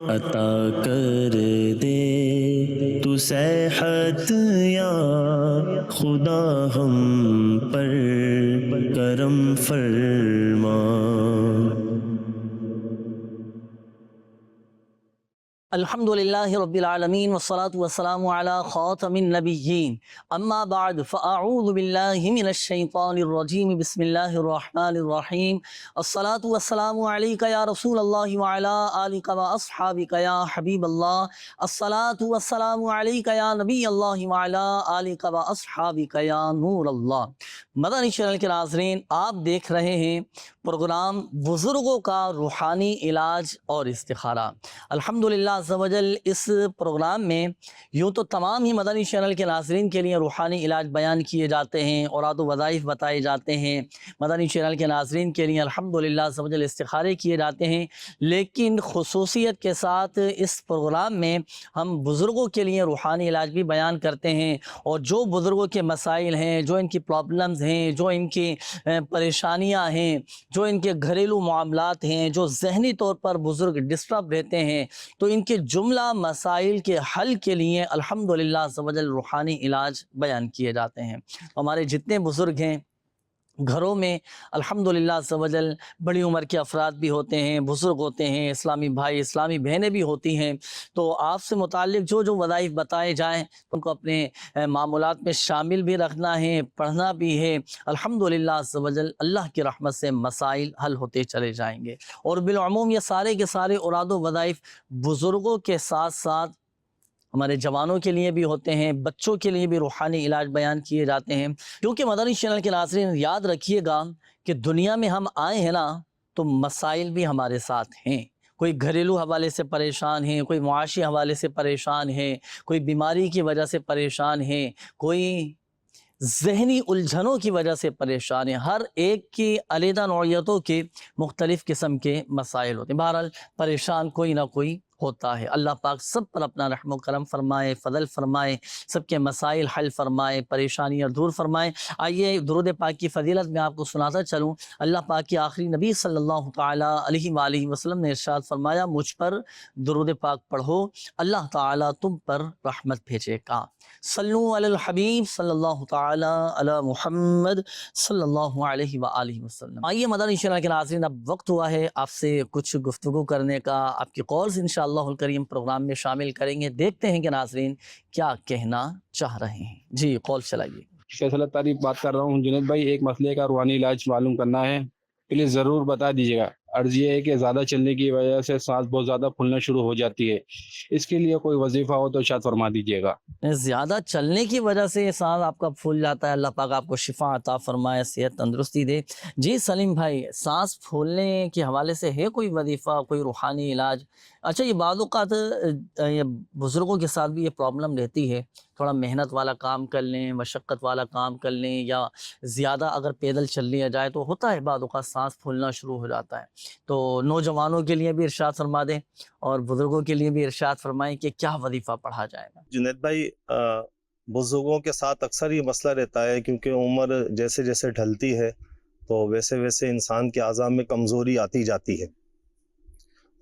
عطا کر دے تو صحت یا خدا ہم پر کرم فرما۔ الحمدللہ رب العالمین والصلاة والسلام علی خاتم النبیین، اما بعد فاعوذ باللہ من الشیطان الرجیم، بسم اللہ الرحمن الرحیم۔ الصلاة والسلام علیک یا رسول اللہ وعلی آلک واصحابک یا حبیب اللہ۔ الصلاة والسلام علیک یا نبی اللہ وعلی آلک واصحابک یا نور اللہ۔ مدنی چینل کے ناظرین، آپ دیکھ رہے ہیں پروگرام بزرگوں کا روحانی علاج اور استخارہ۔ الحمدللہ عز و جل اس پروگرام میں یوں تو تمام ہی مدنی چینل کے ناظرین کے لیے روحانی علاج بیان کیے جاتے ہیں، اوراد و وظائف بتائے جاتے ہیں، مدنی چینل کے ناظرین کے لیے الحمدللہ عز و جل استخارے کیے جاتے ہیں، لیکن خصوصیت کے ساتھ اس پروگرام میں ہم بزرگوں کے لیے روحانی علاج بھی بیان کرتے ہیں، اور جو بزرگوں کے مسائل ہیں، جو ان کی پرابلمز ہیں، جو ان کی پریشانیاں ہیں، جو ان کے گھریلو معاملات ہیں، جو ذہنی طور پر بزرگ ڈسٹرب رہتے ہیں، تو ان کے جملہ مسائل کے حل کے لیے الحمدللہ عز و جل روحانی علاج بیان کیے جاتے ہیں۔ ہمارے جتنے بزرگ ہیں گھروں میں الحمدللہ عز و جل بڑی عمر کے افراد بھی ہوتے ہیں، بزرگ ہوتے ہیں، اسلامی بھائی اسلامی بہنیں بھی ہوتی ہیں، تو آپ سے متعلق جو جو وظائف بتائے جائیں ان کو اپنے معمولات میں شامل بھی رکھنا ہے، پڑھنا بھی ہے۔ الحمدللہ عز و جل اللہ کی رحمت سے مسائل حل ہوتے چلے جائیں گے، اور بالعموم یہ سارے کے سارے اوراد و وظائف بزرگوں کے ساتھ ساتھ ہمارے جوانوں کے لیے بھی ہوتے ہیں، بچوں کے لیے بھی روحانی علاج بیان کیے جاتے ہیں، کیونکہ مدنی چینل کے ناظرین یاد رکھیے گا کہ دنیا میں ہم آئے ہیں نا تو مسائل بھی ہمارے ساتھ ہیں۔ کوئی گھریلو حوالے سے پریشان ہیں، کوئی معاشی حوالے سے پریشان ہے، کوئی بیماری کی وجہ سے پریشان ہے، کوئی ذہنی الجھنوں کی وجہ سے پریشان ہے۔ ہر ایک کی علیحدہ نوعیتوں کے مختلف قسم کے مسائل ہوتے ہیں، بہرحال پریشان کوئی نہ کوئی ہوتا ہے۔ اللہ پاک سب پر اپنا رحم و کرم فرمائے، فضل فرمائے، سب کے مسائل حل فرمائے، پریشانیاں دور فرمائے۔ آئیے درود پاک کی فضیلت میں آپ کو سناتا چلوں۔ اللہ پاک کی آخری نبی صلی اللہ تعالیٰ علیہ وآلہ وسلم نے ارشاد فرمایا، مجھ پر درود پاک پڑھو، اللہ تعالیٰ تم پر رحمت بھیجے گا۔ صلو علی الحبیب صلی اللہ تعالیٰ علی محمد صلی اللہ علیہ وآلہ وسلم۔ آئیے مدنی چینل کے ناظرین، اب وقت ہوا ہے آپ سے کچھ گفتگو کرنے کا، آپ کی کالز انشاءاللہ الکریم پروگرام میں شامل کریں گے۔ دیکھتے ہیں کہ ناظرین کیا کہنا چاہ رہے ہیں۔ جی کال چلائیے۔ فیصلہ تعریف بات کر رہا ہوں جنید بھائی، ایک مسئلے کا روحانی علاج معلوم کرنا ہے، پلیز ضرور بتا دیجیے گا۔ عرض یہ ہے کہ زیادہ چلنے کی وجہ سے سانس بہت زیادہ پھولنا شروع ہو جاتی ہے، اس کے لیے کوئی وظیفہ ہو تو شاید فرما دیجیے گا۔ زیادہ چلنے کی وجہ سے سانس آپ کا پھول جاتا ہے، اللہ پاک آپ کو شفا عطا فرمائے، صحت تندرستی دے۔ جی سلیم بھائی، سانس پھولنے کے حوالے سے ہے کوئی وظیفہ، کوئی روحانی علاج؟ اچھا، یہ بعض اوقات یہ بزرگوں کے ساتھ بھی یہ پرابلم رہتی ہے، تھوڑا محنت والا کام کر لیں، مشقت والا کام کر لیں، یا زیادہ اگر پیدل چل لیا جائے تو ہوتا ہے بعض اوقات سانس پھولنا شروع ہو جاتا ہے۔ تو نوجوانوں کے لیے بھی ارشاد فرما دیں اور بزرگوں کے لیے بھی ارشاد فرمائیں کہ کیا وظیفہ پڑھا جائے گا۔ جنید بھائی، بزرگوں کے ساتھ اکثر یہ مسئلہ رہتا ہے، کیونکہ عمر جیسے جیسے ڈھلتی ہے تو ویسے ویسے انسان کے اعضاء میں کمزوری آتی جاتی ہے،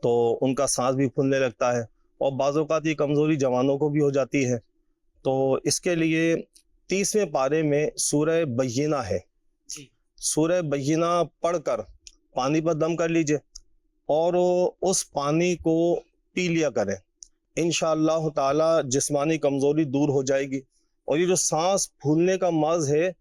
تو ان کا سانس بھی پھولنے لگتا ہے، اور بعض اوقات یہ کمزوری جوانوں کو بھی ہو جاتی ہے۔ تو اس کے لیے 30ویں پارے میں سورہ بینہ ہے، سورہ بینہ پڑھ کر پانی پر دم کر لیجئے اور اس پانی کو پی لیا کریں، انشاءاللہ تعالی جسمانی کمزوری دور ہو جائے گی، اور یہ جو سانس پھولنے کا مرض ہے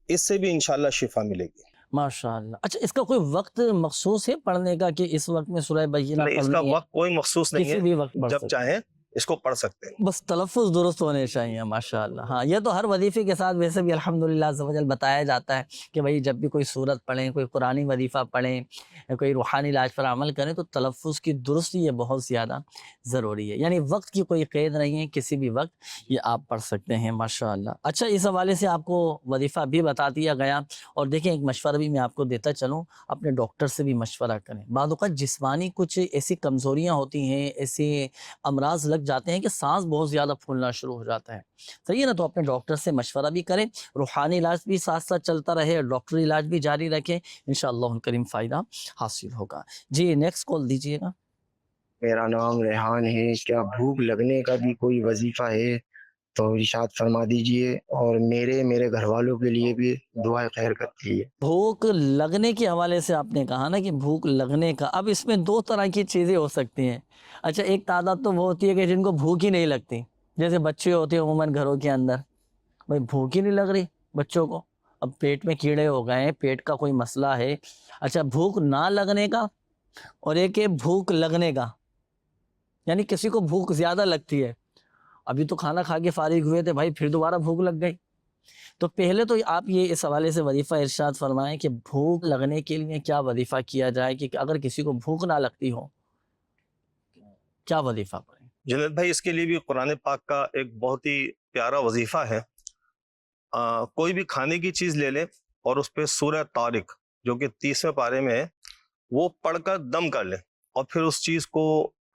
اس سے بھی انشاءاللہ شفا ملے گی۔ ماشاءاللہ۔ اچھا، اس کا کوئی وقت مخصوص ہے پڑھنے کا کہ اس وقت میں سورہ بینہ نہیں، اس پڑھنی کا ہے؟ وقت کوئی مخصوص نہیں کسی ہے، بھی وقت پڑھ جب سکتے چاہیں اس کو پڑھ سکتے ہیں۔ بس تلفظ درست ہونے چاہیے۔ ماشاءاللہ۔ ہاں، یہ تو ہر وظیفے کے ساتھ ویسے بھی الحمدللہ عز و جل بتایا جاتا ہے کہ بھائی جب بھی کوئی سورت پڑھیں، کوئی قرآنی وظیفہ پڑھیں، کوئی روحانی علاج پر عمل کریں تو تلفظ کی درستی یہ بہت زیادہ ضروری ہے، یعنی وقت کی کوئی قید نہیں ہے، کسی بھی وقت یہ آپ پڑھ سکتے ہیں۔ ماشاءاللہ۔ اچھا، اس حوالے سے آپ کو وظیفہ بھی بتا دیا گیا، اور دیکھیں ایک مشورہ بھی میں آپ کو دیتا چلوں، اپنے ڈاکٹر سے بھی مشورہ کریں۔ بعض اوقات جسمانی کچھ ایسی کمزوریاں ہوتی ہیں، ایسے امراض لگ جاتے ہیں کہ سانس بہت زیادہ پھولنا شروع ہو جاتا ہے، صحیح ہے نا؟ تو اپنے ڈاکٹر سے مشورہ بھی کریں، روحانی علاج بھی ساتھ ساتھ چلتا رہے، ڈاکٹری علاج بھی جاری رکھیں، انشاءاللہ کریم فائدہ حاصل ہوگا۔ جی نیکسٹ کال دیجیے گا۔ میرا نام ریحان ہے، کیا بھوک لگنے کا بھی کوئی وظیفہ ہے تو ارشاد فرما دیجئے، اور میرے گھر والوں کے لیے بھی دعائے خیر کرتی ہے۔ بھوک لگنے کے حوالے سے آپ نے کہا نا کہ بھوک لگنے کا، اب اس میں دو طرح کی چیزیں ہو سکتی ہیں۔ اچھا، ایک تعداد تو وہ ہوتی ہے کہ جن کو بھوک ہی نہیں لگتی، جیسے بچے ہوتے ہیں عموماً گھروں کے اندر، بھائی بھوک ہی نہیں لگ رہی بچوں کو، اب پیٹ میں کیڑے ہو گئے ہیں، پیٹ کا کوئی مسئلہ ہے۔ اچھا، بھوک نہ لگنے کا، اور ایک ہے بھوک لگنے کا، یعنی کسی کو بھوک زیادہ لگتی ہے، ابھی تو کھانا کھا کے فارغ ہوئے تھے بھائی، پھر دوبارہ بھوک لگ گئی۔ تو پہلے تو آپ یہ اس حوالے سے وظیفہ ارشاد فرمائیں کہ بھوک لگنے کے لیے کیا وظیفہ کیا جائے، کہ اگر کسی کو بھوک نہ لگتی ہو کیا وظیفہ پڑھیں؟ جنید بھائی، اس کے لیے بھی قرآن پاک کا ایک بہت ہی پیارا وظیفہ ہے۔ کوئی بھی کھانے کی چیز لے لیں اور اس پہ سورہ طارق جو کہ 30ویں پارے میں ہے وہ پڑھ کر دم کر لیں، اور پھر اس چیز کو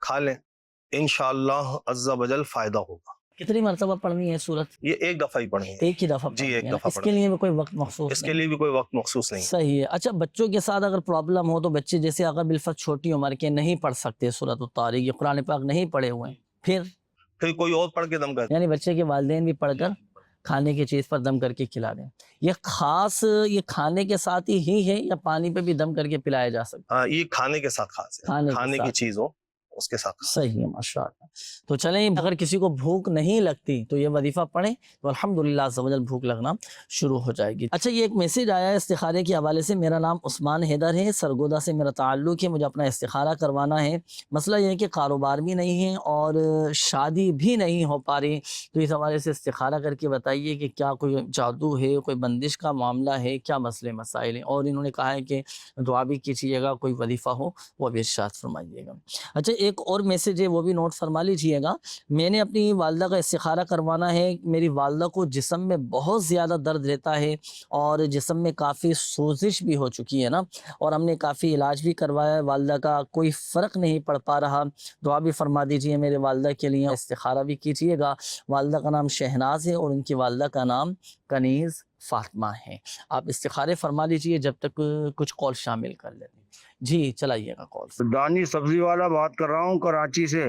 کھا لیں، انشاءاللہ عز و جل فائدہ ہوگا۔ کتنی مرتبہ پڑھنی ہے سورت؟ یہ ایک دفعہ ہی پڑھیں گے۔ ایک ہی دفعہ جی، ایک پڑھنی ہے نا؟ دفعہ اس کے پڑھیں لیے بھی کوئی وقت مخصوص اس کے نہیں؟ لیے بھی کوئی وقت مخصوص نہیں۔ صحیح ہے۔ اچھا، بچوں کے ساتھ اگر پرابلم ہو تو بچے جیسے اگر بالفرض چھوٹی عمر کے نہیں پڑھ سکتے سورۃ الطارق، یہ قرآن پاک نہیں پڑھے ہوئے ہیں، پھر کوئی اور پڑھ کے دم کرتے یعنی بچے کے والدین بھی پڑھ کر کھانے کی چیز پر دم کر کے کھلا دیں۔ یہ خاص یہ کھانے کے ساتھ ہی ہے یا پانی پہ بھی دم کر کے پلایا جا سکتا ہے؟ یہ کھانے کے ساتھ خاص ہے، کھانے کی چیز ہو اس کے ساتھ۔ صحیح ہے، ماشاءاللہ۔ تو چلیں، اگر کسی کو بھوک نہیں لگتی تو یہ وظیفہ پڑھیں تو الحمدللہ عز و جل بھوک لگنا شروع ہو جائے گی۔ اچھا، یہ ایک میسج آیا ہے استخارے کے حوالے سے۔ میرا نام عثمان حیدر ہے، سرگودا سے میرا تعلق ہے، مجھے اپنا استخارہ کروانا ہے۔ مسئلہ یہ ہے کہ کاروبار بھی نہیں ہے اور شادی بھی نہیں ہو پا رہی، تو اس حوالے سے استخارہ کر کے بتائیے کہ کیا کوئی جادو ہے، کوئی بندش کا معاملہ ہے، کیا مسئلے مسائل ہیں، اور انہوں نے کہا ہے کہ دعا بھی کیجیے گا، کوئی وظیفہ ہو وہ بھی ارشاد فرمائیے گا۔ اچھا، ایک اور میسج ہے وہ بھی نوٹ فرما لیجئے گا۔ میں نے اپنی والدہ کا استخارہ کروانا ہے۔ میری والدہ کو جسم میں بہت زیادہ درد رہتا ہے اور جسم میں کافی سوزش بھی ہو چکی ہے نا، اور ہم نے کافی علاج بھی کروایا ہے، والدہ کا کوئی فرق نہیں پڑ پا رہا۔ دعا بھی فرما دیجئے میرے والدہ کے لیے، استخارہ بھی کیجئے گا۔ والدہ کا نام شہناز ہے اور ان کی والدہ کا نام کنیز فاطمہ ہے۔ آپ استخارے فرما لیجئے جب تک کچھ کال شامل کر لیتے ہیں۔ جی، چلائیے گا کال۔ دانش سبزی والا بات کر رہا ہوں کراچی سے۔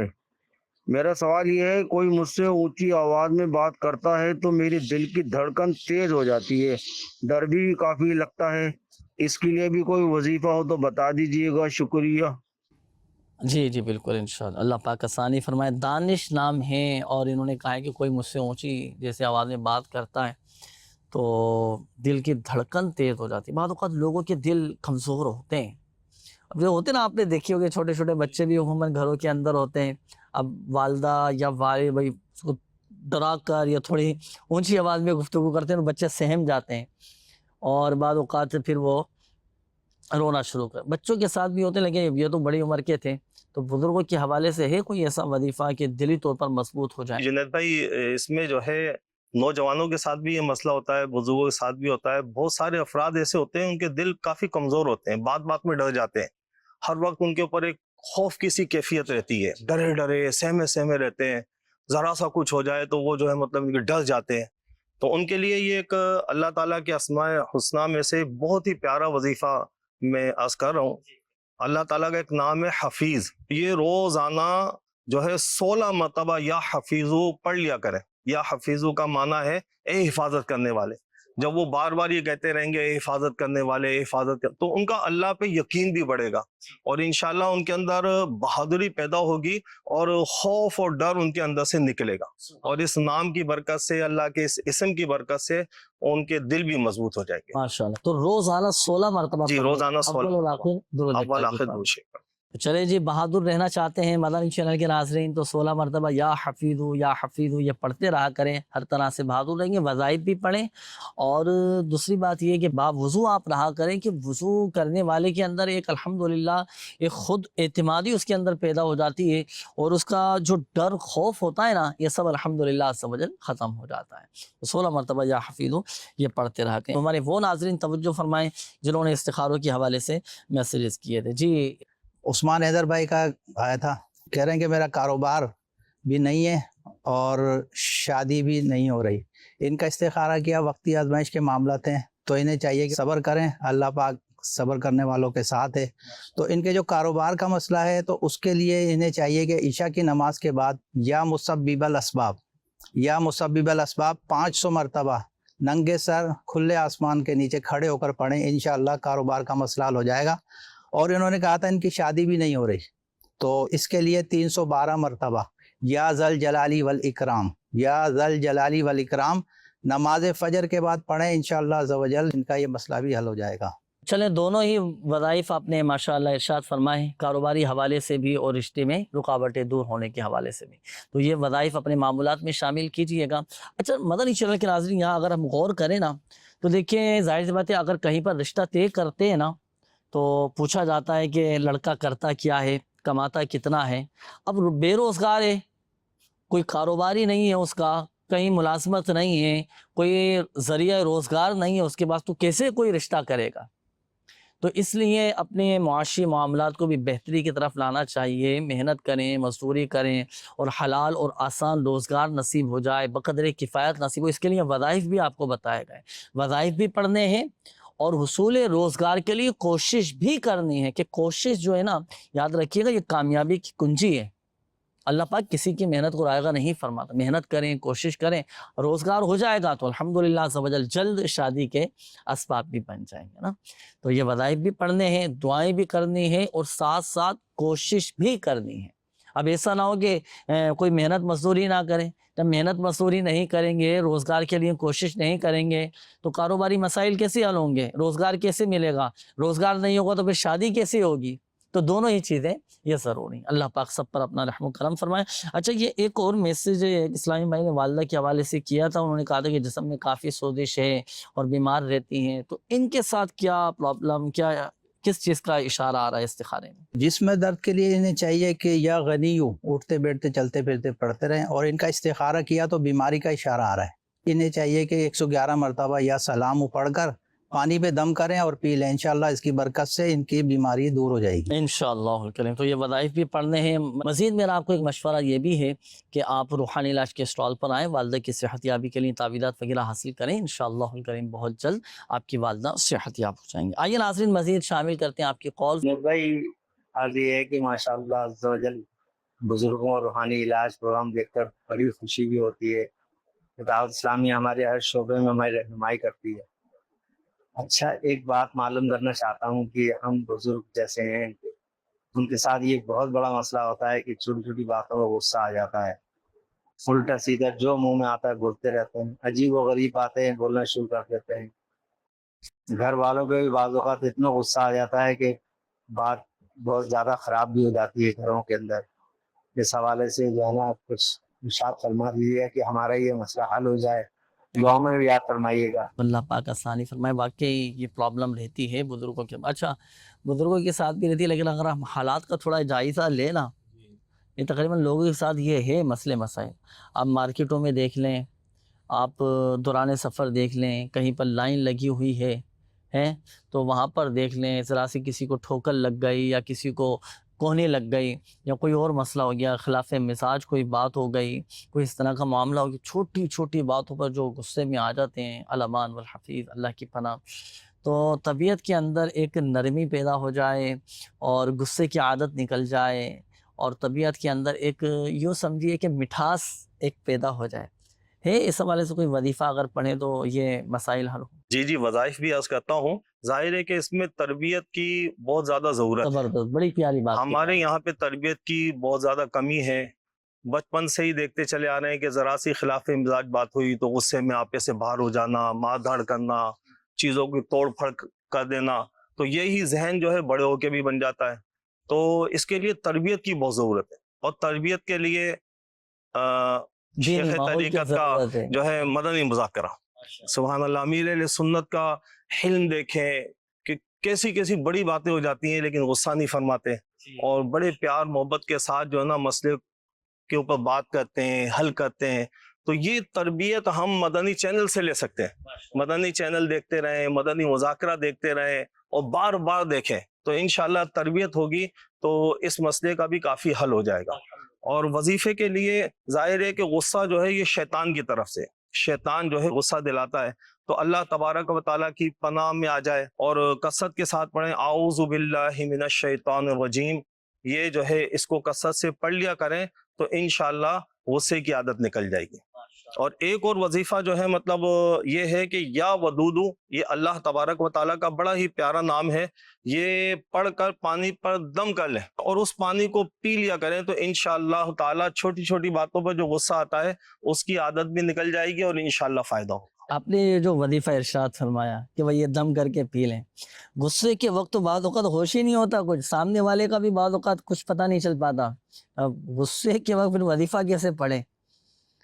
میرا سوال یہ ہے، کوئی مجھ سے اونچی آواز میں بات کرتا ہے تو میری دل کی دھڑکن تیز ہو جاتی ہے، ڈر بھی کافی لگتا ہے، اس کے لیے بھی کوئی وظیفہ ہو تو بتا دیجئے گا، شکریہ۔ جی جی بالکل، انشاءاللہ اللہ پاک آسانی فرمائے۔ دانش نام ہے اور انہوں نے کہا ہے کہ کوئی مجھ سے اونچی جیسے آواز میں بات کرتا ہے تو دل کی دھڑکن تیز ہو جاتی ہے۔ بعض اوقات لوگوں کے دل کمزور ہوتے ہیں، اب جو ہوتے ہیں نا، آپ نے دیکھی ہوگی چھوٹے چھوٹے بچے بھی عموماً گھروں کے اندر ہوتے ہیں، اب والدہ یا والد بھائی اس کو ڈرا کر یا تھوڑی اونچی آواز میں گفتگو کرتے ہیں تو بچے سہم جاتے ہیں اور بعض اوقات پھر وہ رونا شروع کر۔ بچوں کے ساتھ بھی ہوتے ہیں، لیکن یہ تو بڑی عمر کے تھے، تو بزرگوں کے حوالے سے ہے کوئی ایسا وظیفہ کہ دلی طور پر مضبوط ہو جائے؟ جنید بھائی، اس میں جو ہے نوجوانوں کے ساتھ بھی یہ مسئلہ ہوتا ہے، بزرگوں کے ساتھ بھی ہوتا ہے۔ بہت سارے افراد ایسے ہوتے ہیں ان کے دل کافی کمزور ہوتے ہیں، بات بات میں ڈر جاتے ہیں، ہر وقت ان کے اوپر ایک خوف کی سی کیفیت رہتی ہے، ڈرے ڈرے سہمے سہمے رہتے ہیں، ذرا سا کچھ ہو جائے تو وہ جو ہے مطلب ڈر جاتے ہیں۔ تو ان کے لیے یہ ایک اللہ تعالیٰ کے اسماء حسنہ میں سے بہت ہی پیارا وظیفہ میں عرض کر رہا ہوں۔ اللہ تعالیٰ کا ایک نام ہے حفیظ، یہ روزانہ جو ہے 16 مرتبہ یا حفیظو پڑھ لیا کریں۔ یا حفیظو کا معنی ہے اے حفاظت کرنے والے۔ جب وہ بار بار یہ کہتے رہیں گے اے حفاظت کرنے والے، اے حفاظت تو ان کا اللہ پہ یقین بھی بڑھے گا اور انشاءاللہ ان کے اندر بہادری پیدا ہوگی اور خوف اور ڈر ان کے اندر سے نکلے گا، اور اس نام کی برکت سے، اللہ کے اس اسم کی برکت سے ان کے دل بھی مضبوط ہو جائیں گے۔ ماشاءاللہ۔ تو روزانہ 16 مرتبہ جی، روزانہ 16 اول والآخر درود اول پاک آخر پڑھیں۔ درود شریف۔ چلے جی، بہادر رہنا چاہتے ہیں مدنی چینل کے ناظرین تو 16 مرتبہ یا حفیظو یہ پڑھتے رہا کریں، ہر طرح سے بہادر رہیں گے، وظائف بھی پڑھیں۔ اور دوسری بات یہ کہ باوضو آپ رہا کریں کہ وضو کرنے والے کے اندر ایک الحمدللہ ایک خود اعتمادی اس کے اندر پیدا ہو جاتی ہے اور اس کا جو ڈر خوف ہوتا ہے نا، یہ سب الحمدللہ عز و جل ختم ہو جاتا ہے۔ 16 مرتبہ یا حفیظو یہ پڑھتے رہا کریں۔ ہمارے وہ ناظرین توجہ فرمائیں جنہوں نے استخاروں کے حوالے سے میسیجز کیے تھے۔ جی، عثمان حیدر بھائی کا آیا تھا، کہہ رہے ہیں کہ میرا کاروبار بھی نہیں ہے اور شادی بھی نہیں ہو رہی۔ ان کا استخارہ کیا، وقتی آزمائش کے معاملات ہیں تو انہیں چاہیے کہ صبر کریں، اللہ پاک صبر کرنے والوں کے ساتھ ہے۔ تو ان کے جو کاروبار کا مسئلہ ہے تو اس کے لیے انہیں چاہیے کہ عشاء کی نماز کے بعد یا مسبب الاسباب 500 مرتبہ ننگے سر کھلے آسمان کے نیچے کھڑے ہو کر پڑھیں، انشاءاللہ کاروبار کا مسئلہ حل ہو جائے گا۔ اور انہوں نے کہا تھا ان کی شادی بھی نہیں ہو رہی، تو اس کے لیے 312 مرتبہ یا ذل جلالی والاکرام نماز فجر کے بعد پڑھیں، انشاءاللہ عز و جل ان کا یہ مسئلہ بھی حل ہو جائے گا۔ چلیں، دونوں ہی وظائف آپ نے ماشاءاللہ ارشاد فرمائے، کاروباری حوالے سے بھی اور رشتے میں رکاوٹیں دور ہونے کے حوالے سے بھی، تو یہ وظائف اپنے معمولات میں شامل کیجئے گا۔ اچھا مدنی چینل کے ناظرین، یہاں اگر ہم غور کریں نا تو دیکھیں ظاہر سی بات ہے، اگر کہیں پر رشتہ طے کرتے ہیں نا تو پوچھا جاتا ہے کہ لڑکا کرتا کیا ہے، کماتا کتنا ہے۔ اب بے روزگار ہے، کوئی کاروباری نہیں ہے، اس کا کہیں ملازمت نہیں ہے، کوئی ذریعہ روزگار نہیں ہے اس کے پاس، تو کیسے کوئی رشتہ کرے گا؟ تو اس لیے اپنے معاشی معاملات کو بھی بہتری کی طرف لانا چاہیے، محنت کریں، مزدوری کریں اور حلال اور آسان روزگار نصیب ہو جائے، بقدر کفایت نصیب ہو۔ اس کے لیے وظائف بھی آپ کو بتائے گئے، وظائف بھی پڑھنے ہیں اور حصول روزگار کے لیے کوشش بھی کرنی ہے، کہ کوشش جو ہے نا، یاد رکھیے گا یہ کامیابی کی کنجی ہے۔ اللہ پاک کسی کی محنت کو رائگاں نہیں فرماتا، محنت کریں، کوشش کریں، روزگار ہو جائے گا تو الحمدللہ عز و جل جلد شادی کے اسباب بھی بن جائیں گے نا۔ تو یہ وظائف بھی پڑھنے ہیں، دعائیں بھی کرنی ہیں اور ساتھ ساتھ کوشش بھی کرنی ہے۔ اب ایسا نہ ہو کہ کوئی محنت مزدوری نہ کرے، جب محنت مزدوری نہیں کریں گے، روزگار کے لیے کوشش نہیں کریں گے تو کاروباری مسائل کیسے حل ہوں گے، روزگار کیسے ملے گا، روزگار نہیں ہوگا تو پھر شادی کیسے ہوگی؟ تو دونوں ہی چیزیں یہ ضروری، اللہ پاک سب پر اپنا رحم و کرم فرمائے۔ اچھا یہ ایک اور میسیج اسلامی بھائی نے والدہ کے حوالے سے کیا تھا، انہوں نے کہا تھا کہ جسم میں کافی سوزش ہے اور بیمار رہتی ہیں، تو ان کے ساتھ کیا پرابلم، کیا کس چیز کا اشارہ آ رہا ہے استخارے میں؟ جسم میں درد کے لیے انہیں چاہیے کہ یا غنیو اٹھتے بیٹھتے چلتے پھرتے پڑھتے رہیں، اور ان کا استخارہ کیا تو بیماری کا اشارہ آ رہا ہے، انہیں چاہیے کہ 111 مرتبہ یا سلام پڑھ کر پانی پہ دم کریں اور پی لیں، انشاءاللہ اس کی برکت سے ان کی بیماری دور ہو جائے گی انشاءاللہ الکریم۔ تو یہ وظائف بھی پڑھنے ہیں۔ مزید میرا آپ کو ایک مشورہ یہ بھی ہے کہ آپ روحانی علاج کے اسٹال پر آئیں، والدہ کی صحت یابی کے لیے تعویذات وغیرہ حاصل کریں، انشاءاللہ الکریم بہت جلد آپ کی والدہ صحت یاب ہو جائیں گے۔ آئیے ناظرین مزید شامل کرتے ہیں آپ کی کال۔ بھائی عرض یہ ہے کہ ماشاءاللہ عز و جل بزرگوں اور روحانی علاج پروگرام دیکھ کر بڑی خوشی بھی ہوتی ہے۔ دعوت اسلامی ہمارے ہر شعبے میں ہماری رہنمائی کرتی ہے۔ اچھا ایک بات معلوم کرنا چاہتا ہوں کہ ہم بزرگ جیسے ہیں ان کے ساتھ یہ بہت بڑا مسئلہ ہوتا ہے کہ چھوٹی چھوٹی باتوں میں غصہ آ جاتا ہے، الٹا سیدھا جو منہ میں آتا ہے بولتے رہتے ہیں، عجیب و غریب باتیں بولنا شروع کر دیتے ہیں۔ گھر والوں پہ بھی بعض اوقات اتنا غصہ آ جاتا ہے کہ بات بہت زیادہ خراب بھی ہو جاتی ہے گھروں کے اندر۔ اس حوالے سے جو ہے نا کچھ ارشاد فرما دیجیے کہ ہمارا یہ مسئلہ حل ہو جائے، دعاؤں میں بھی یاد فرمائیے گا۔ اللہ پاک آسانی فرمائے۔ واقعی یہ پرابلم رہتی ہے بزرگوں کے، اچھا بزرگوں کے ساتھ بھی رہتی ہے، لیکن اگر ہم حالات کا تھوڑا جائزہ لیں نا، یہ تقریباً لوگوں کے ساتھ یہ ہے مسئلے مسائل۔ آپ مارکیٹوں میں دیکھ لیں، آپ دوران سفر دیکھ لیں، کہیں پر لائن لگی ہوئی ہے تو وہاں پر دیکھ لیں، ذرا سی کسی کو ٹھوکر لگ گئی یا کسی کو کوہنی لگ گئی یا کوئی اور مسئلہ ہو گیا، خلاف مزاج کوئی بات ہو گئی، کوئی اس طرح کا معاملہ ہو گیا، چھوٹی چھوٹی باتوں پر جو غصے میں آ جاتے ہیں، الامان والحفیظ، اللہ کی پناہ۔ تو طبیعت کے اندر ایک نرمی پیدا ہو جائے اور غصے کی عادت نکل جائے اور طبیعت کے اندر ایک یوں سمجھیے کہ مٹھاس ایک پیدا ہو جائے ہے، اس حوالے سے کوئی وظیفہ اگر پڑھیں تو یہ مسائل حل ہو۔ جی وظائف بھی عرض کرتا ہوں۔ ظاہر ہے کہ اس میں تربیت کی بہت زیادہ ضرورت ہے، زبردست، بڑی پیاری بات ہمارے یہاں پہ تربیت کی بہت زیادہ کمی ہے۔ بچپن سے ہی دیکھتے چلے آ رہے ہیں کہ ذرا سی خلاف مزاج بات ہوئی تو غصے میں آپے سے باہر ہو جانا، مار دھاڑ کرنا، چیزوں کی توڑ پھڑ کر دینا، تو یہی ذہن جو ہے بڑے ہو کے بھی بن جاتا ہے۔ تو اس کے لیے تربیت کی بہت ضرورت ہے، اور تربیت کے لیے شیخ طریقت کا جو ہے مدنی مذاکرہ، سبحان اللہ، امیر اہل سنت کا حلم دیکھیں کہ کیسی کیسی بڑی باتیں ہو جاتی ہیں لیکن غصہ نہیں فرماتے، اور بڑے پیار محبت کے ساتھ جو ہے نا مسئلے کے اوپر بات کرتے ہیں، حل کرتے ہیں۔ تو یہ تربیت ہم مدنی چینل سے لے سکتے ہیں۔ مدنی چینل دیکھتے رہیں، مدنی مذاکرہ دیکھتے رہیں اور بار بار دیکھیں تو انشاءاللہ تربیت ہوگی تو اس مسئلے کا بھی کافی حل ہو جائے گا۔ اور وظیفے کے لیے ظاہر ہے کہ غصہ جو ہے یہ شیطان کی طرف سے، شیطان جو ہے غصہ دلاتا ہے، تو اللہ تبارک و تعالیٰ کی پناہ میں آ جائے اور کثرت کے ساتھ پڑھیں اعوذ باللہ من الشیطان الرجیم، یہ جو ہے اس کو کثرت سے پڑھ لیا کریں تو انشاءاللہ غصے کی عادت نکل جائے گی۔ اور ایک اور وظیفہ جو ہے مطلب یہ ہے کہ یا ودودو، یہ اللہ تبارک و تعالیٰ کا بڑا ہی پیارا نام ہے، یہ پڑھ کر پانی پر دم کر لیں اور اس پانی کو پی لیا کریں تو انشاءاللہ تعالیٰ چھوٹی چھوٹی باتوں پر جو غصہ آتا ہے اس کی عادت بھی نکل جائے گی اور انشاءاللہ فائدہ ہوگا۔ آپ نے یہ جو وظیفہ ارشاد فرمایا کہ وہ یہ دم کر کے پی لیں، غصے کے وقت تو بعض اوقات ہوش ہی نہیں ہوتا، کچھ سامنے والے کا بھی بعض اوقات کچھ پتہ نہیں چل پاتا، اب غصے کے وقت پھر وظیفہ کیسے پڑھیں؟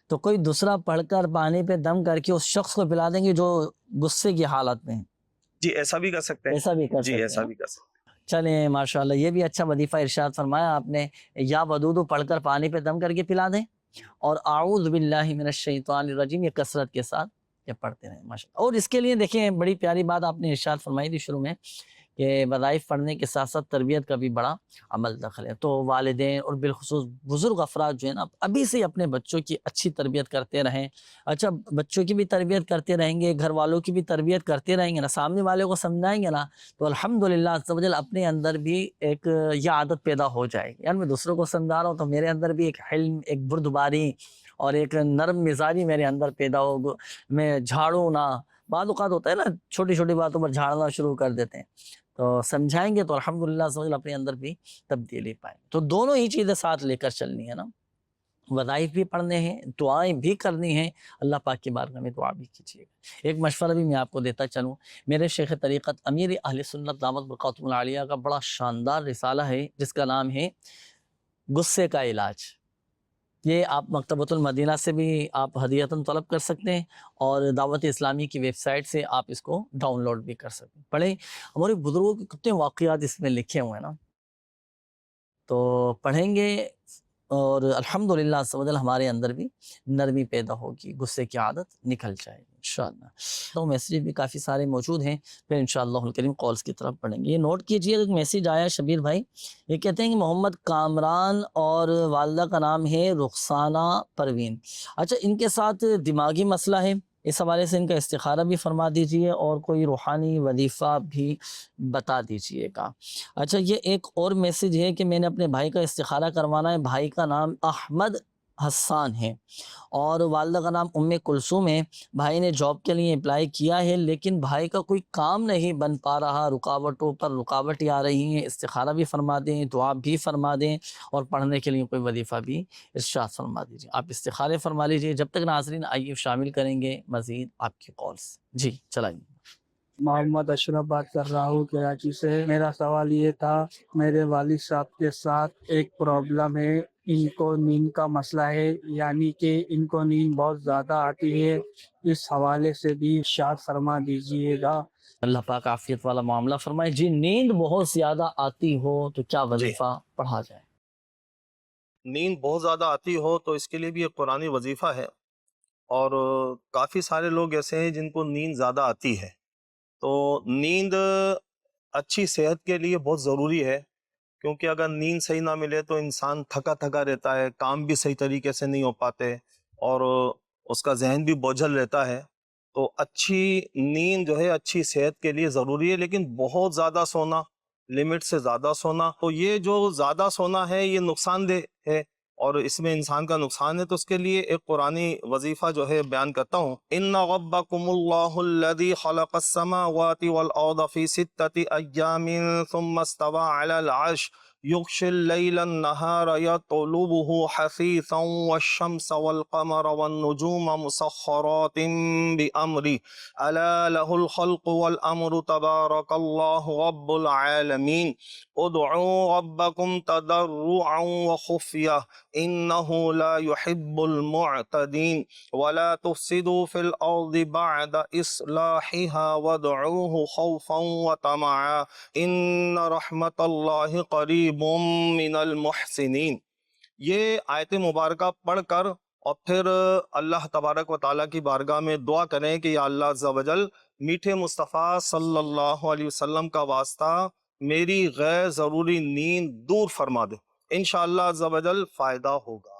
تو کوئی دوسرا پڑھ کر پانی پہ دم کر کے اس شخص کو پلا دیں گے جو غصے کی حالت میں ہے۔ جی ایسا بھی کر سکتے ہیں، ایسا بھی کر جی سکتے ایسا ہیں۔ بھی کر سکتے ہیں۔ چلیں ماشاءاللہ، یہ بھی اچھا وظیفہ ارشاد فرمایا آپ نے، یا ودودو پڑھ کر پانی پہ دم کر کے پلا دیں اور اعوذ باللہ من الشیطان الرجیم یہ کثرت کے ساتھ یہ پڑھتے رہیں ماشاءاللہ۔ اور اس کے لیے دیکھیں بڑی پیاری بات آپ نے ارشاد فرمائی تھی شروع میں کہ وظائف پڑھنے کے ساتھ ساتھ تربیت کا بھی بڑا عمل دخل ہے، تو والدین اور بالخصوص بزرگ افراد جو ہیں نا ابھی سے اپنے بچوں کی اچھی تربیت کرتے رہیں۔ اچھا بچوں کی بھی تربیت کرتے رہیں گے، گھر والوں کی بھی تربیت کرتے رہیں گے نا، سامنے والے کو سمجھائیں گے نا تو الحمدللہ عز و جل اپنے اندر بھی ایک یہ عادت پیدا ہو جائے گی، یعنی میں دوسروں کو سمجھا رہا ہوں تو میرے اندر بھی ایک حلم، ایک بردباری اور ایک نرم مزاجی میرے اندر پیدا ہو، میں جھاڑوں نہ، بعض اوقات ہوتا ہے نا چھوٹی چھوٹی باتوں پر جھاڑنا شروع کر دیتے ہیں، تو سمجھائیں گے تو الحمدللہ عز و جل اپنے اندر بھی تبدیلی پائیں۔ تو دونوں ہی چیزیں ساتھ لے کر چلنی ہے نا، وظائف بھی پڑھنے ہیں، دعائیں بھی کرنی ہیں، اللہ پاک کی بارگاہ میں دعا بھی کیجیے گا۔ ایک مشورہ بھی میں آپ کو دیتا چلوں، میرے شیخ طریقت امیر اہل سنت دامت برکاتہم العالیہ کا بڑا شاندار رسالہ ہے جس کا نام ہے غصے کا علاج۔ یہ آپ مکتبۃ المدینہ سے بھی آپ ہدیتاً طلب کر سکتے ہیں اور دعوت اسلامی کی ویب سائٹ سے آپ اس کو ڈاؤن لوڈ بھی کر سکتے ہیں۔ پڑھیں، ہمارے بزرگوں کے کتنے واقعات اس میں لکھے ہوئے ہیں نا، تو پڑھیں گے اور الحمدللہ عز و جل ہمارے اندر بھی نرمی پیدا ہوگی، غصے کی عادت نکل جائے گی انشاءاللہ۔ تو میسیج بھی کافی سارے موجود ہیں، پھر انشاءاللہ الکریم کالز کی طرف پڑھیں گے۔ یہ نوٹ کیجئے، ایک میسیج آیا شبیر بھائی، یہ کہتے ہیں کہ محمد کامران اور والدہ کا نام ہے رخسانہ پروین، اچھا ان کے ساتھ دماغی مسئلہ ہے، اس حوالے سے ان کا استخارہ بھی فرما دیجئے اور کوئی روحانی وظیفہ بھی بتا دیجئے گا۔ اچھا یہ ایک اور میسیج ہے کہ میں نے اپنے بھائی کا استخارہ کروانا ہے، بھائی کا نام احمد حسان ہے اور والدہ کا نام ام کلثوم ہے، بھائی نے جاب کے لیے اپلائی کیا ہے لیکن بھائی کا کوئی کام نہیں بن پا رہا، رکاوٹوں پر رکاوٹیں آ رہی ہیں، استخارہ بھی فرما دیں، دعا بھی فرما دیں اور پڑھنے کے لیے کوئی وظیفہ بھی ارشاد فرما دیجیے۔ آپ استخارے فرما لیجیے، جب تک ناظرین آئیے شامل کریں گے مزید آپ کی کالز۔ جی چلائیں۔ محمد اشرف بات کر رہا ہوں کراچی سے۔ میرا سوال یہ تھا، میرے والد صاحب کے ساتھ ایک پرابلم ہے، ان کو نیند کا مسئلہ ہے، یعنی کہ ان کو نیند بہت زیادہ آتی ہے، اس حوالے سے بھی ارشاد فرما دیجئے گا۔ اللہ پاک عافیت والا معاملہ فرمائے۔ جی نیند بہت زیادہ آتی ہو تو کیا وظیفہ پڑھا جائے؟ نیند بہت زیادہ آتی ہو تو اس کے لیے بھی ایک قرآنی وظیفہ ہے، اور کافی سارے لوگ ایسے ہیں جن کو نیند زیادہ آتی ہے، تو نیند اچھی صحت کے لیے بہت ضروری ہے، کیونکہ اگر نیند صحیح نہ ملے تو انسان تھکا تھکا رہتا ہے، کام بھی صحیح طریقے سے نہیں ہو پاتے اور اس کا ذہن بھی بوجھل رہتا ہے، تو اچھی نیند جو ہے اچھی صحت کے لیے ضروری ہے، لیکن بہت زیادہ سونا، لمٹ سے زیادہ سونا، تو یہ جو زیادہ سونا ہے یہ نقصان دہ ہے اور اس میں انسان کا نقصان ہے، تو اس کے لیے ایک قرآنی وظیفہ جو ہے بیان کرتا ہوں۔ ان ربکم اللہ الذی خلق السماوات والارض فی 6 ایام ثم استوى علی العرش یغشی اللیل النہار یطلبہ حثیثا والشمس والقمر والنجوم مسخرات بامرہ الا لہ الخلق والامر تبارک اللہ رب العالمین ادعوا ربکم تضرعا وخفیہ انہ لا يحب المعتدین ولا تفسدوا فی الارض بعد اصلاحها وادعوه خوفا وطمعا ان رحمت اللہ قریب من المحسنین۔ یہ آیت مبارکہ پڑھ کر اور پھر اللہ تبارک و تعالیٰ کی بارگاہ میں دعا کریں کہ یا اللہ عز و جل میٹھے مصطفیٰ صلی اللہ علیہ وسلم کا واسطہ میری غیر ضروری نیند دور فرما دے، انشاءاللہ عز و جل فائدہ ہوگا۔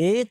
1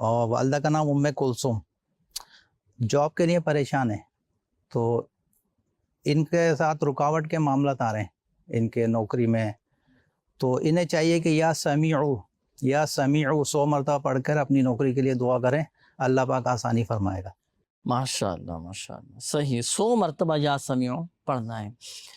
اور والدہ کا نام ام کلثوم، جاب کے لیے پریشان ہے، تو ان کے ساتھ رکاوٹ کے معاملات آ رہے ہیں ان کے نوکری میں، تو انہیں چاہیے کہ یا سمیعو 100 مرتبہ پڑھ کر اپنی نوکری کے لیے دعا کریں، اللہ پاک آسانی فرمائے گا۔ ماشاء اللہ صحیح، 100 مرتبہ یا سمیع پڑھنا ہے۔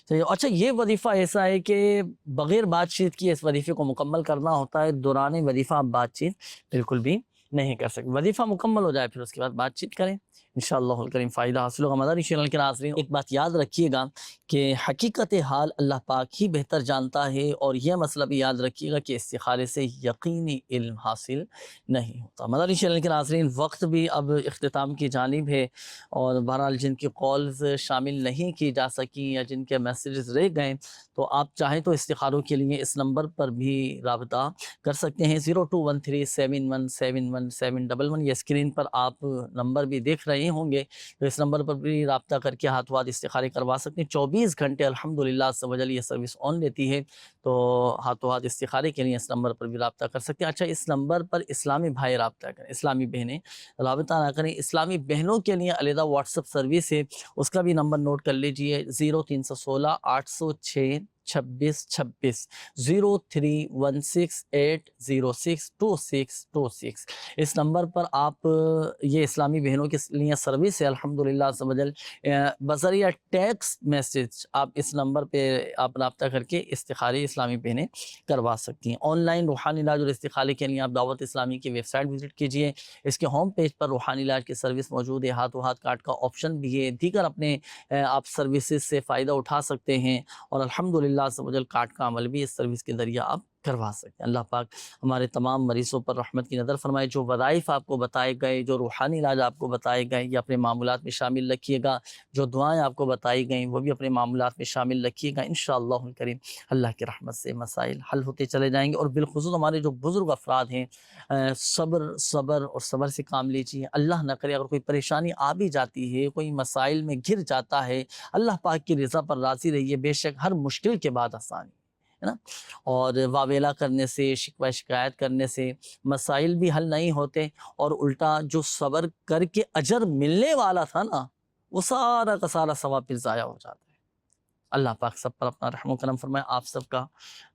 صحیح۔ اچھا، یہ وظیفہ ایسا ہے کہ بغیر بات چیت کی اس وظیفے کو مکمل کرنا ہوتا ہے، دوران وظیفہ آپ بات چیت بالکل بھی نہیں کر سکتے، وظیفہ مکمل ہو جائے پھر اس کے بعد بات چیت کریں، انشاءاللہ الکریم فائدہ حاصل ہوگا۔ مدنی چینل کے ناظرین، ایک بات یاد رکھیے گا کہ حقیقت حال اللہ پاک ہی بہتر جانتا ہے، اور یہ مسئلہ بھی یاد رکھیے گا کہ استخارے سے یقینی علم حاصل نہیں ہوتا۔ مدنی چینل کے ناظرین، وقت بھی اب اختتام کی جانب ہے، اور بہرحال جن کی کالز شامل نہیں کی جا سکیں یا جن کے میسیجز رہ گئے، تو آپ چاہیں تو استخاروں کے لیے اس نمبر پر بھی رابطہ کر سکتے ہیں، 0213717711، یہ اسکرین پر آپ نمبر بھی دیکھ رہے ہوں گے، تو اس نمبر پر بھی رابطہ کر کے ہاتھوں ہاتھ استخارے کروا سکتے ہیں۔ 24 گھنٹے الحمدللہ عز و جل یہ سروس آن لیتی ہے، تو ہاتھوں ہاتھ استخارے کے لیے اس نمبر پر بھی رابطہ کر سکتے ہیں۔ اچھا، اس نمبر پر اسلامی بھائی رابطہ کریں، اسلامی بہنیں رابطہ نہ کریں۔ اسلامی بہنوں کے لیے علیحدہ واٹس ایپ سروس ہے، اس کا بھی نمبر نوٹ کر لیجئے، 0316 806 2626، 0316806226، اس نمبر پر آپ یہ اسلامی بہنوں کے لیے سروس ہے الحمدللہ عز و جل، بذریعہ ٹیکسٹ میسج آپ اس نمبر پہ آپ رابطہ کر کے استخارے اسلامی بہنیں کروا سکتی ہیں۔ آن لائن روحانی علاج اور استخارے کے لیے آپ دعوت اسلامی کی ویب سائٹ وزٹ کیجئے، اس کے ہوم پیج پر روحانی علاج کی سروس موجود ہے، ہاتھوں ہاتھ کارڈ کا آپشن بھی ہے، دیگر اپنے آپ سروسز سے فائدہ اٹھا سکتے ہیں، اور الحمدللہ عز و جل کارڈ کا عمل بھی اس سروس کے ذریعہ آپ کروا سکتے ہیں۔ اللہ پاک ہمارے تمام مریضوں پر رحمت کی نظر فرمائے۔ جو وظائف آپ کو بتائے گئے، جو روحانی علاج آپ کو بتائے گئے، یہ اپنے معمولات میں شامل رکھیے گا، جو دعائیں آپ کو بتائی گئیں وہ بھی اپنے معمولات میں شامل رکھیے گا، انشاءاللہ الکریم اللہ کی رحمت سے مسائل حل ہوتے چلے جائیں گے۔ اور بالخصوص ہمارے جو بزرگ افراد ہیں، صبر اور صبر سے کام لیجیے، اللہ نہ کرے اگر کوئی پریشانی آ بھی جاتی ہے، کوئی مسائل میں گر جاتا ہے، اللہ پاک کی رضا پر راضی رہیے، بے شک ہر مشکل کے بعد آسانی ہے نا، اور واویلا کرنے سے، شکوہ شکایت کرنے سے مسائل بھی حل نہیں ہوتے، اور الٹا جو صبر کر کے اجر ملنے والا تھا نا، وہ سارا کا سارا ثواب پھر ضائع ہو جاتا ہے۔ اللہ پاک سب پر اپنا رحم و کرم فرمائے۔ آپ سب کا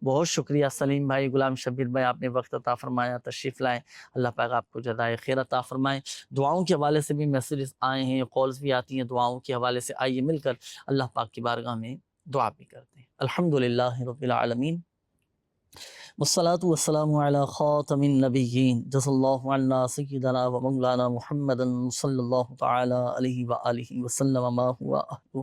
بہت شکریہ، سلیم بھائی، غلام شبیر بھائی، آپ نے وقت عطا فرمایا، تشریف لائے، اللہ پاک آپ کو جزائے خیر عطا فرمائے۔ دعاؤں کے حوالے سے بھی میسیجز آئے ہیں، کالز بھی آتی ہیں دعاؤں کے حوالے سے، آئیے مل کر اللہ پاک کی بارگاہ میں دعا بھی کرتے ہیں۔ الحمدللہ رب العالمین، والصلاة والسلام على خاتم النبیین، جزا اللہ عنا سیدنا و مولانا محمد صلی اللہ تعالی علیہ وآلہ وسلم ما ہوا اہلہ،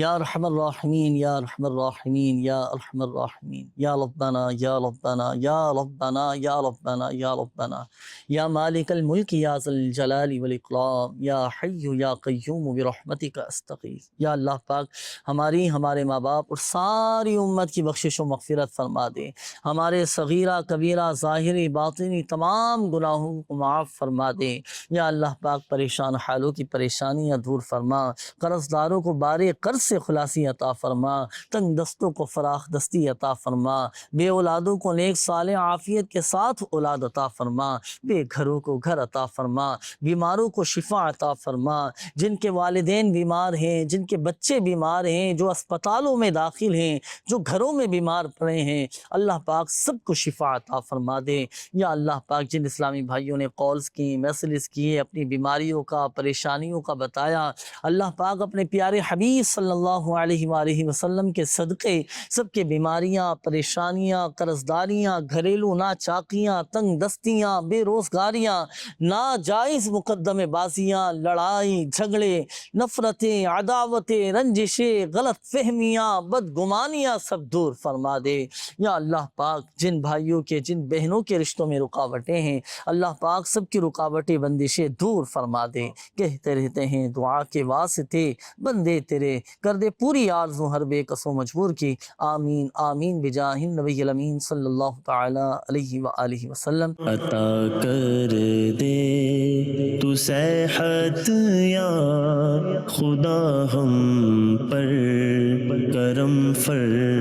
یا ارحم الراحمین یا ارحم الراحمین یا ارحم الراحمین، یا ربنا یا ربنا یا ربنا یا ربنا یا ربنا، یا مالک الملک یا ذا الجلال والاکرام، یا حی یا قیوم برحمتک استغیث۔ یا اللہ پاک ہمارے ماں باپ اور ساری امت کی بخشش و مغفرت فرما دے، ہمارے صغیرہ کبیرہ ظاہری باطنی تمام گناہوں کو معاف فرما دے۔ یا اللہ پاک پریشان حالوں کی پریشانیاں دور فرما، قرض داروں کو بارے قرض سے خلاصی عطا فرما، تنگ دستوں کو فراخ دستی عطا فرما، بے اولادوں کو نیک صالح عافیت کے ساتھ اولاد عطا فرما، بے گھروں کو گھر عطا فرما، بیماروں کو شفا عطا فرما، جن کے والدین بیمار ہیں، جن کے بچے بیمار ہیں، جو اسپتالوں میں داخل ہیں، جو گھروں میں بیمار پڑے ہیں، اللہ پاک سب کو شفا عطا فرما دے۔ یا اللہ پاک جن اسلامی بھائیوں نے کالز کی، میسیجز کیے، اپنی بیماریوں کا، پریشانیوں کا بتایا، اللہ پاک اپنے پیارے حبیب صلی اللہ علیہ وآلہ وسلم کے صدقے سب کے بیماریاں، پریشانیاں، قرض داریاں، گھریلو ناچاکیاں، تنگ دستیاں، بے روزگاریاں، ناجائز مقدمے بازیاں، لڑائی جھگڑے، نفرتیں، عداوتیں، رنجشیں، غلط فہمیاں، بدگمانیاں سب دور فرما دے۔ یا اللہ پاک جن بھائیوں کے، جن بہنوں کے رشتوں میں رکاوٹیں ہیں، اللہ پاک سب کی رکاوٹیں، بندشیں دور فرما دے۔ کہتے رہتے ہیں دعا کے واسطے بندے تیرے، کر دے پوری آرزو ہر بے کس و مجبور کی، آمین آمین بجاہ النبی الامین صلی اللہ تعالی علیہ وآلہ وسلم۔ عطا کر دے تو صحت یا خدا ہم پر کرم فرما